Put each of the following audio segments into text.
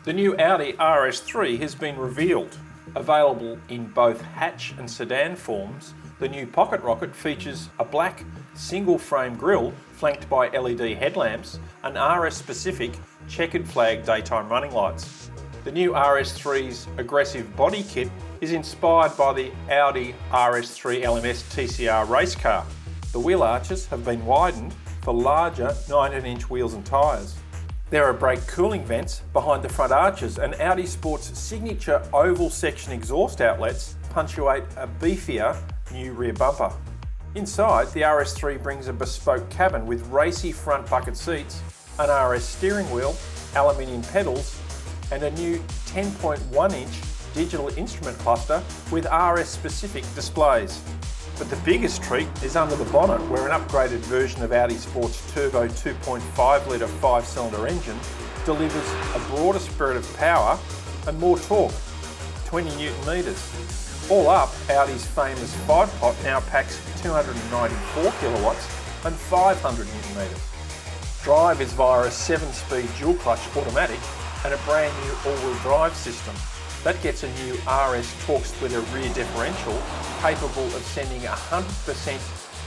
The new Audi RS3 has been revealed. Available in both hatch and sedan forms, the new Pocket Rocket features a black single-frame grille flanked by LED headlamps and RS-specific checkered flag daytime running lights. The new RS3's aggressive body kit is inspired by the Audi RS3 LMS TCR race car. The wheel arches have been widened for larger 19-inch wheels and tyres. There are brake cooling vents behind the front arches, and Audi Sport's signature oval section exhaust outlets punctuate a beefier new rear bumper. Inside, the RS3 brings a bespoke cabin with racy front bucket seats, an RS steering wheel, aluminium pedals, and a new 10.1-inch digital instrument cluster with RS-specific displays. But the biggest treat is under the bonnet, where an upgraded version of Audi Sport's turbo 2.5-litre 5-cylinder engine delivers a broader spread of power and more torque, 20 Newton metres. All up, Audi's famous 5-pot now packs 294 kilowatts and 500 Newton metres. Drive is via a 7-speed dual-clutch automatic and a brand new all-wheel drive system. That gets a new RS torque splitter rear differential capable of sending 100%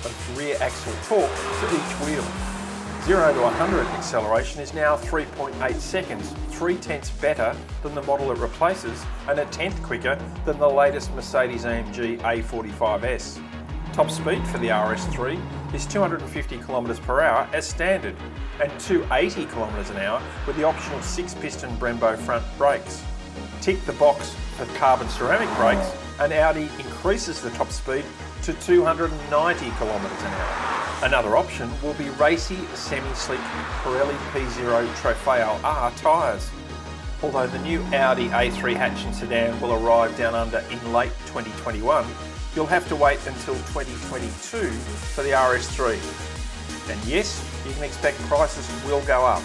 of rear axle torque to each wheel. 0 to 100 acceleration is now 3.8 seconds, 3/10 better than the model it replaces and 1/10 quicker than the latest Mercedes-AMG A45S. Top speed for the RS3 is 250 km per hour as standard and 280 km an hour with the optional 6-piston Brembo front brakes. Tick the box for carbon ceramic brakes, and Audi increases the top speed to 290 km an hour. Another option will be racy semi-slick Pirelli P0 Trofeo R tyres. Although the new Audi A3 hatch and sedan will arrive down under in late 2021, you'll have to wait until 2022 for the RS3. And yes, you can expect prices will go up.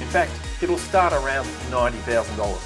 In fact, it'll start around $90,000.